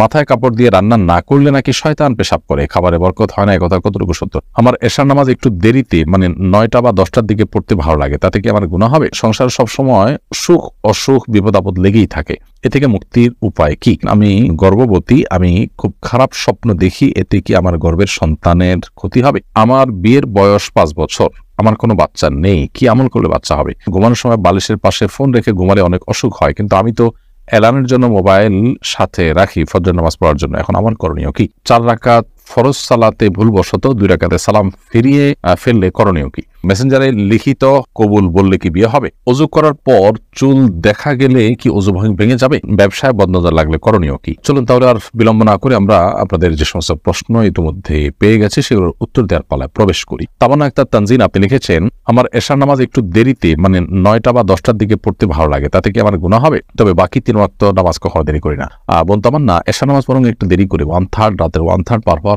মাথায় কাপড় দিয়ে রান্না না করলে নাকি শয়তান পেশাব করে, খাবারে বরকত হয় না, একথা কতটুকু সত্য? আমার এশার নামাজ একটু দেরিতে মানে 9টা বা 10টার দিকে পড়তে ভালো লাগে, তাতে কি আমার গুনাহ হবে? সংসারে সবসময় সুখ অসুখ বিপদ আপদ লেগেই থাকে, এ থেকে মুক্তির উপায় কি? আমি গর্ভবতী, আমি খুব খারাপ স্বপ্ন দেখি, এতে কি আমার গর্ভের সন্তানের ক্ষতি হবে? আমার বিয়ের বয়স 5 বছর, আমার কোনো বাচ্চা নেই, কি আমল করলে বাচ্চা হবে? ঘুমানোর সময় বালিশের পাশে ফোন রেখে ঘুমালে অনেক অসুখ হয়, কিন্তু আমি তো অ্যালার্মের জন্য মোবাইল সাথে রাখি ফজর নামাজ পড়ার জন্য, এখন আমার করণীয় কি? 4 রাকাত ফরজ সালাতে ভুলবশত 2 রাকাতে সালাম ফিরিয়ে ফেললে করণীয় কি? মেসেঞ্জারে লিখিত কবুল বললে কি বিয়ে হবে? ওযু করার পর চুল দেখা গেলে কি ওযু ভেঙে যাবে? ব্যবসায় বদনজর লাগলে করণীয় কি? চলুন তাহলে আর বিলম্ব না করে আমরা আপনাদের যে সমস্ত প্রশ্ন ইতিমধ্যে পেয়ে গেছে সেগুলোর উত্তর দেওয়ার পালায় প্রবেশ করি। তামান্না আক্তার তানজিন আপনি লিখেছেন, আমার এশার নামাজ একটু দেরিতে মানে 9টা বা 10টার দিকে পড়তে ভালো লাগে, তাতে কি আমার গুনাহ হবে? তবে বাকি 3 ওয়াক্ত নামাজ কখনো দেরি করি না। বোন তামান্না, এশার নামাজ বরং একটু দেরি করে 1/3 রাতের 1/3 পর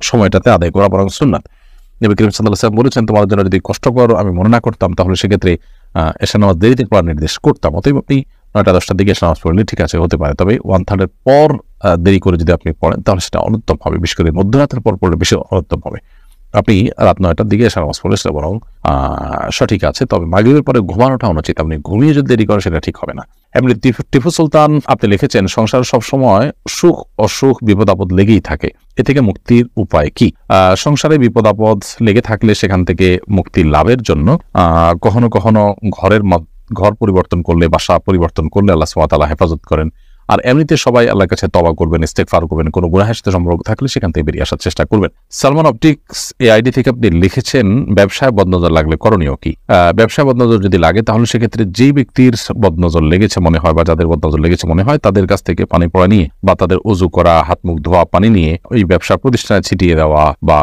সময়টাতে আদায় করা বরং সুন্নাত। নবী করিম সাল্লাল্লাহু আলাইহি ওয়াসাল্লাম বলেছেন, তোমাদের জন্য যদি কষ্টকর আমি মনে না করতাম তাহলে সেক্ষেত্রে এশার নামাজ দেরিতে পড়ার নির্দেশ করতাম। অতএব আপনি 9টা 10টার দিকে এশার নামাজ পড়লে ঠিক আছে, হতে পারে, তবে 1/3 পর দেরি করে যদি আপনি পড়েন তাহলে সেটা অনুত্তম হবে, বিশেষ করে মধ্যরাতের পর পড়লে বেশি অনুত্তম হবে। আপনি রাত 9টার দিকে এশার নামাজ পড়লে সেটা বরং সঠিক আছে, তবে মাগরিবের পরে ঘুমানোটা অনুচিত, আপনি ঘুমিয়ে যদি দেরি করেন সেটা ঠিক হবে না। এমনি টিপু সুলতান আপনি লিখেছেন, সংসারে সবসময় সুখ অসুখ বিপদ আপদ লেগেই থাকে, এ থেকে মুক্তির উপায় কি? সংসারে বিপদ আপদ লেগে থাকলে সেখান থেকে মুক্তি লাভের জন্য কখনো কখনো ঘর পরিবর্তন করলে, বাসা পরিবর্তন করলে আল্লাহ সুবহানাহু ওয়া তাআলা হেফাজত করেন। আর এমনিতে সবাই আল্লাহর কাছে তওবা করবেন, ইস্তেগফার করবেন, কোনো গুনাহের সাথে সম্পর্ক থাকলে সেখান থেকে বেরিয়ে আসার চেষ্টা করবেন। সালমান অপটিক্স এই আইডি থেকে আপনি লিখেছেন, ব্যবসায় বদনজর লাগলে করণীয় কি? ব্যবসায় বদনজর যদি লাগে তাহলে সেক্ষেত্রে যেই ব্যক্তির বদনজর লেগেছে মনে হয় বা যাদের বদনজর লেগেছে মনে হয় তাদের কাছ থেকে পানি পড়া নিয়ে বা তাদের ওযু করা, হাত মুখ ধোয়া পানি নিয়ে ওই ব্যবসা প্রতিষ্ঠানে ছিটিয়ে দেওয়া বা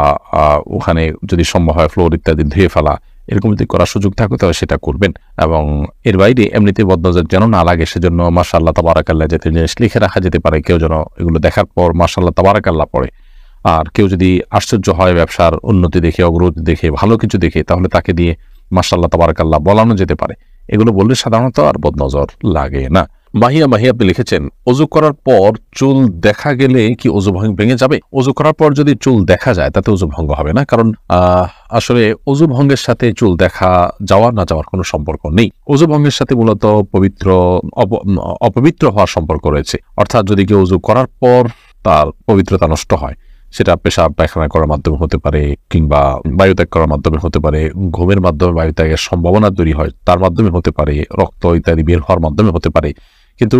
ওখানে যদি সম্ভব হয় ফ্লোর ইত্যাদি ধুয়ে ফেলা, এরকম যদি করার সুযোগ থাকে তাহলে সেটা করবেন। এবং এর বাইরে এমনিতে বদনজর যেন না লাগে সেজন্য মাশাআল্লাহ তাবারাকাল্লাহ যাতে জিনিস লিখে রাখা যেতে পারে, কেউ যেন এগুলো দেখার পর মাশাআল্লাহ তাবারাকাল্লাহ পড়ে। আর কেউ যদি আশ্চর্য হয় ব্যবসার উন্নতি দেখে, অগ্রগতি দেখে, ভালো কিছু দেখে, তাহলে তাকে দিয়ে মাশাআল্লাহ তাবারাকাল্লাহ বলানো যেতে পারে। এগুলো বললে সাধারণত আর বদনজর লাগে না। মাহিয়া আপনি লিখেছেন, ওযু করার পর চুল দেখা গেলে কি ওযু ভেঙে যাবে? ওযু করার পর যদি চুল দেখা যায় তাতে ওযু ভঙ্গ হবে না, কারণ আসলে ওযু ভঙ্গের সাথে চুল দেখা যাওয়ার না যাওয়ার কোনো সম্পর্ক নেই। ওযু ভঙ্গের সাথে মূলত অপবিত্র হওয়ার সম্পর্ক রয়েছে, অর্থাৎ যদি কেউ ওযু করার পর তার পবিত্রতা নষ্ট হয়, সেটা পেশাব পায়খানা করার মাধ্যমে হতে পারে, কিংবা বায়ুত্যাগ করার মাধ্যমে হতে পারে, ঘুমের মাধ্যমে বায়ুত্যাগের সম্ভাবনা তৈরি হয় তার মাধ্যমে হতে পারে, রক্ত ইত্যাদি বের হওয়ার মাধ্যমে হতে পারে। কিন্তু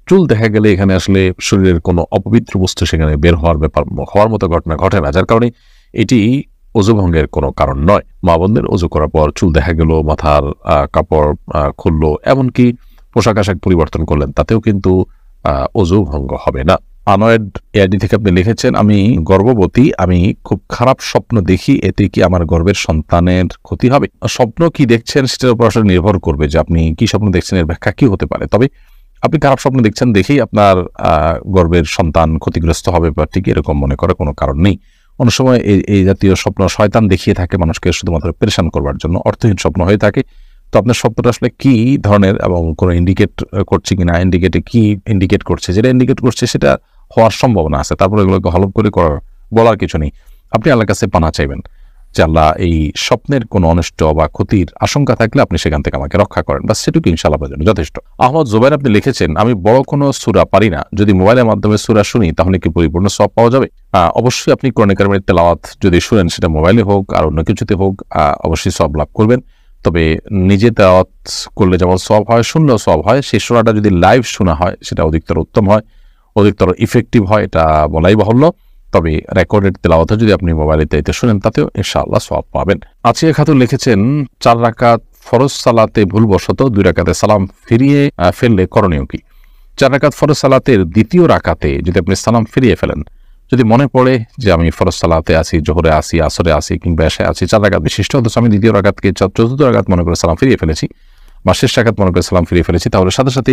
চুল দেখা গেলে এখানে আসলে শরীরের কোনো অপবিত্র বস্তু সেখানে বের হওয়ার মতো ঘটনা ঘটে না, যার কারণে এটি ওযু ভঙ্গের কোনো কারণ নয়। মা বোনদের ওযু করার পর চুল দেখা গেল, মাথার কাপড় খুললো, এমনকি পোশাক আশাক পরিবর্তন করলেন, তাতেও কিন্তু ওযু ভঙ্গ হবে না। আনয়েড এআইডি থেকে আপনি লিখেছেন, আমি গর্ভবতী, আমি খুব খারাপ স্বপ্ন দেখি, এতে কি আমার গর্ভের সন্তানের ক্ষতি হবে? স্বপ্ন কি দেখছেন সেটার উপর আসলে নির্ভর করবে যে আপনি কি স্বপ্ন দেখছেন, এর ব্যাখ্যা কি হতে পারে। তবে আপনি খারাপ স্বপ্ন দেখছেন দেখেই আপনার গর্ভের সন্তান ক্ষতিগ্রস্ত হবে বা ঠিক এরকম মনে করার কোনো কারণ নেই। অনেক সময় এই জাতীয় স্বপ্ন শয়তান দেখিয়ে থাকে মানুষকে শুধুমাত্র পেরেশান করবার জন্য, অর্থহীন স্বপ্ন হয়ে থাকে। তো আপনার স্বপ্নটা আসলে কি ধরনের এবং কোনো ইন্ডিকেট করছে কিনা, কি ইন্ডিকেট করছে, যেটা ইন্ডিকেট করছে সেটা হওয়ার সম্ভাবনা আছে, তারপরে এগুলোকে হলফ করে বলার কিছু নেই। আপনি আল্লাহর কাছে পানা চাইবেন যে আল্লাহ এই স্বপ্নের কোনো অনিষ্ট বা ক্ষতির আশঙ্কা থাকলে আপনি সেখান থেকে আমাকে রক্ষা করেন, বাস সেটুকু ইনশাআল্লাহ আপনার জন্য যথেষ্ট। আহমদ জুবাইর আপনি লিখেছেন, আমি বড় কোনো সূরা পারি না, যদি মোবাইলের মাধ্যমে সূরা শুনি তাহলে কি পরিপূর্ণ সওয়াব পাওয়া যাবে? অবশ্যই আপনি কোরআন কারীমের তেলাওয়াত যদি শুনেন, সেটা মোবাইলে হোক আর অন্য কিছুতে হোক, অবশ্যই সওয়াব লাভ করবেন। তবে নিজে তেলাওয়াত করলে যেমন সওয়াব হয়, শুনলেও সওয়াব হয়। সেই সূরাটা যদি লাইভ শোনা হয় সেটা অধিকতর উত্তম হয়, অধিকতর ইফেক্টিভ হয়, এটা বলাই বাহুল্য। তবে রেকর্ডেড তেলাওয়াত যদি আপনি মোবাইলে তাইতে শুনেন তাতেও ইনশাআল্লাহ সওয়াব পাবেন। আছিয়া খাতুন লিখেছেন, 4 রাকাত ফরজ সালাতে ভুলবশত 2 রাকাতে সালাম ফিরিয়ে ফেললে করণীয় কি? 4 রাকাত ফরজ সালাতের দ্বিতীয় রাকাতে যদি আপনি সালাম ফিরিয়ে ফেলেন, যদি মনে পড়ে যে আমি ফরজ সালাতে আছি, জোহরে আছি, আসরে আছি, কিংবা এশায় আছি, 4 রাকাত বিশিষ্ট, অথচ আমি দ্বিতীয় রাকাতকে চতুর্থ রাকাত মনে করে সালাম ফিরিয়ে ফেলেছি বা শেষ রাকাত মনে করে সালাম ফিরিয়ে ফেলেছি, তাহলে সাথে সাথে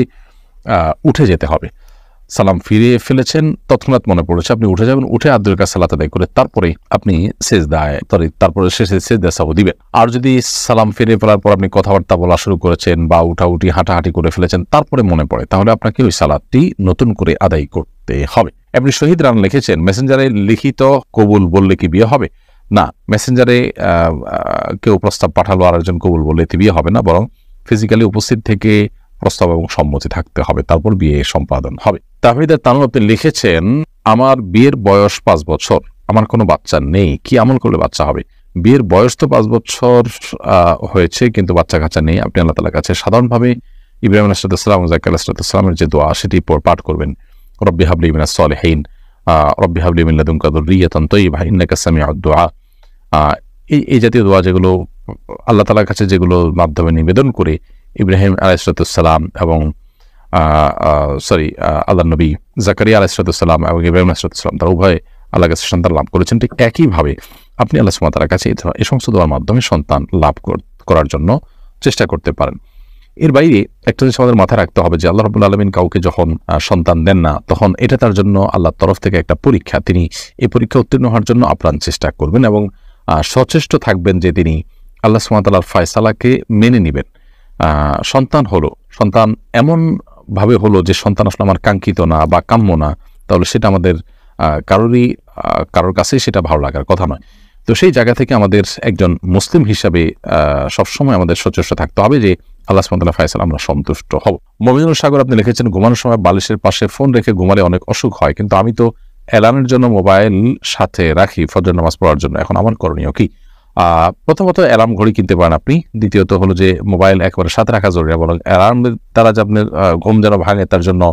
উঠে যেতে হবে। সালাম ফিরিয়ে ফেলেছেন, তৎক্ষণাৎ মনে পড়েছে, আপনি উঠে যাবেন, উঠে আদ্দুল কাছে সালাত আদায় করে তারপরে আপনি সেজদায় তারপরে শেষে সেজদা সাহু দিবেন। আর যদি সালাম ফিরিয়ে ফেলার পর আপনি কথাবার্তা বলা শুরু করেছেন বা উঠাউঠি হাঁটাহাঁটি করে ফেলেছেন, তারপরে মনে পড়ে, তাহলে আপনাকে ওই সালাতটি নতুন করে আদায় করতে হবে। আপনি শহীদ রান লিখেছেন, মেসেঞ্জারে লিখিত কবুল বললে কি বিয়ে হবে? না, মেসেঞ্জারে কেউ প্রস্তাব পাঠালো আর একজন কবুল বললে বিয়ে হবে না, বরং ফিজিক্যালি উপস্থিত থেকে প্রস্তাব এবং সম্মতি থাকতে হবে, তারপর বিয়ে সম্পাদন হবে। তাহিদের তানু আপনি লিখেছেন, আমার বিয়ের বয়স 5 বছর, আমার কোনো বাচ্চা নেই, কি আমল করলে বাচ্চা হবে? বিয়ের বয়স তো 5 বছর হয়েছে, কিন্তু বাচ্চা কাচ্চা নেই। আপনি আল্লাহ তাআলার কাছে সাধারণভাবে ইব্রাহিম আলাইহিস সালাম ও যাকারিয়া আলাইহিস সালামের যে দোয়া সেটি পাঠ করবেন, রব্বি হাবলি মিনাস সালিহিন, রব্বি হাবলি মিন লাদুনকা যুররিয়াতান তাইয়্যিবাহ ইন্নাকা সামিউদ দুআ। এই জাতীয় দোয়া যেগুলো আল্লাহ তাআলার কাছে যেগুলোর মাধ্যমে নিবেদন করে ইব্রাহিম আলাইহিস সালাম এবং আল্লাহ নবী যাকারিয়া আলাইহিস সালাম এবং ইব্রাহিম আলাইহিস সালাম তারা উভয়ে আল্লাহর কাছে সন্তান লাভ করেছেন, ঠিক একইভাবে আপনি আল্লাহ সুবহানাহু ওয়া তাআলার কাছে এই সমস্ত দোয়ার মাধ্যমে সন্তান লাভ করার জন্য চেষ্টা করতে পারেন। এর বাইরে একটা জিনিস আমাদের মাথায় রাখতে হবে যে আল্লাহ রাব্বুল আলামিন কাউকে যখন সন্তান দেন না, তখন এটা তার জন্য আল্লাহর তরফ থেকে একটা পরীক্ষা। তিনি এই পরীক্ষা উত্তীর্ণ হওয়ার জন্য আপ্রাণ চেষ্টা করবেন এবং সচেষ্ট থাকবেন যে তিনি আল্লাহ সুবহানাহু ওয়া তাআলার ফয়সালাকে মেনে নেবেন। সন্তান এমন ভাবে হলো যে সন্তান আসলে আমার কাঙ্ক্ষিত না বা কাম্য না, তাহলে সেটা আমাদের কারোর কাছে সেটা ভালো লাগার কথা নয়। তো সেই জায়গা থেকে আমাদের একজন মুসলিম হিসাবে সবসময় আমাদের সচেষ্ট থাকতে হবে যে আল্লাহ সুবহানাহু ওয়া তাআলার ফয়সালা আমরা সন্তুষ্ট হব। মমিনুল সাগর আপনি লিখেছেন, ঘুমানোর সময় বালিশের পাশে ফোন রেখে ঘুমালে অনেক অসুখ হয়, কিন্তু আমি তো অ্যালার্মের জন্য মোবাইল সাথে রাখি ফজর নামাজ পড়ার জন্য, এখন আমার করণীয় কি? প্রথমত অ্যালার্ম ঘড়ি কিনতে পারেন আপনি। দ্বিতীয়ত হলো যে মোবাইল একেবারে সাথে রাখা জরুরি, বরং অ্যালার্মের দ্বারা যে আপনার ঘুম যেন ভাঙে তার জন্য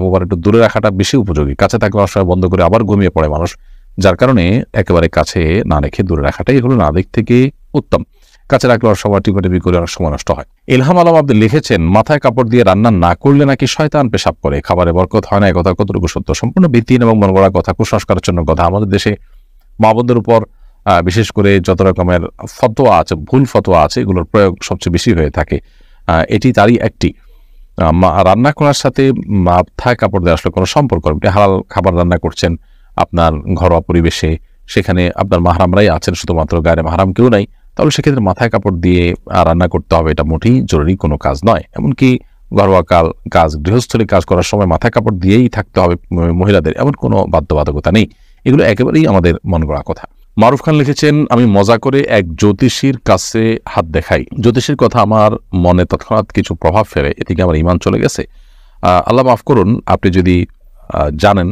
মোবাইল একটু দূরে রাখাটা বেশি উপযোগী। কাছে থাকলে অনেক সময় বন্ধ করে আবার ঘুমিয়ে পড়ে মানুষ, যার কারণে একেবারে কাছে না রেখে দূরে রাখাটাই হলো না দিক থেকে উত্তম। কাছে রাখলে অনেক সময় টিপি করে অনেক সময় নষ্ট হয়। ইলহাম আলম আপনি লিখেছেন, মাথায় কাপড় দিয়ে রান্না না করলে নাকি শয়তান পেশাব করে, খাবারে বরকত হয় না, কথা কতটুকু সত্য? সম্পূর্ণ ভিত্তিহীন এবং মন গড়া কথা, কুসংস্কারের জন্য কথা। আমাদের দেশে মা বোনদের উপর বিশেষ করে যত রকমের ফতোয়া আছে, ভুল ফতোয়া আছে, এগুলোর প্রয়োগ সবচেয়ে বেশি হয়ে থাকে। এটি তারই একটি। রান্না করার সাথে মাথায় কাপড় দেওয়া আসলে কোনো সম্পর্ক নেই। আপনি হালাল খাবার রান্না করছেন আপনার ঘরোয়া পরিবেশে, সেখানে আপনার মাহরামরাই আছেন, শুধুমাত্র গায়ে মাহরাম কেউ নাই, তাহলে সেক্ষেত্রে মাথায় কাপড় দিয়ে রান্না করতে হবে, এটা মোটেই জরুরি কোনো কাজ নয়। এমনকি ঘরোয়া কাজ, গৃহস্থলী কাজ করার সময় মাথায় কাপড় দিয়েই থাকতে হবে মহিলাদের, এমন কোনো বাধ্যবাধকতা নেই। এগুলো একেবারেই আমাদের মন গড়া কথা। মারুফ খান লিখেছেন, আমি মজা করে এক জ্যোতিষীর কাছে হাত দেখাই, জ্যোতিষীর কথা আমার মনে তৎক্ষণাৎ কিছু প্রভাব ফেলে, এদিকে আমার ঈমান চলে গেছে। আল্লাহ মাফ করুন, আপনি যদি জানেন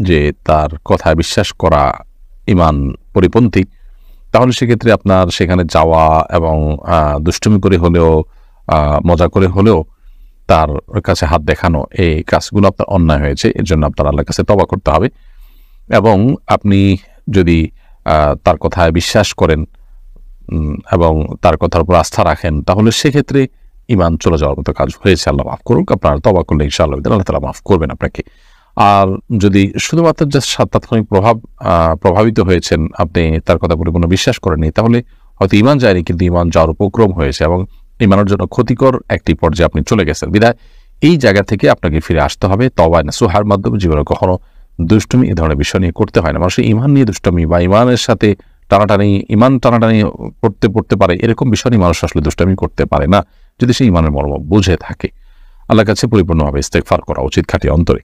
যে তার কথায় বিশ্বাস করা ঈমান পরিপন্থী, তাহলে সেক্ষেত্রে আপনার সেখানে যাওয়া এবং দুষ্টুমি করে হলেও মজা করে হলেও তার কাছে হাত দেখানো, এই কাজগুলো আপনার অন্যায় হয়েছে। এর জন্য আপনার আল্লাহর কাছে তওবা করতে হবে এবং আপনি যদি তার কথায় বিশ্বাস করেন এবং তার কথার উপর আস্থা রাখেন, তাহলে সেক্ষেত্রে ঈমান চলে যাওয়ার মতো কাজ হয়েছে। আল্লাহ মাফ করুক, আপনার তওবা করলে ইনশাআল্লাহ আল্লাহ তাআলা মাফ করবেন আপনাকে। আর যদি শুধুমাত্র জাস্ট তাৎক্ষণিক প্রভাবিত হয়েছেন, আপনি তার কথা পরিপূর্ণ বিশ্বাস করেননি, তাহলে হয়তো ঈমান যায়নি, কিন্তু ঈমান যাওয়ার উপক্রম হয়েছে এবং ঈমানের জন্য ক্ষতিকর একটি পর্যায়ে আপনি চলে গেছেন। বিধায় এই জায়গা থেকে আপনাকে ফিরে আসতে হবে তওবা নসুহার মাধ্যমে। জীবনে কখনো দুষ্টুমি এই ধরনের বিষয় নিয়ে করতে হয় না। মানুষের ঈমান নিয়ে দুষ্টুমি বা ঈমানের সাথে টানাটানি পড়তে পারে, এরকম বিষয় নিয়ে মানুষ আসলে দুষ্টুমি করতে পারে না, যদি সে ঈমানের মর্ম বুঝে থাকে। আল্লাহর কাছে পরিপূর্ণভাবে ইস্তেগফার করা উচিত খাঁটি অন্তরে।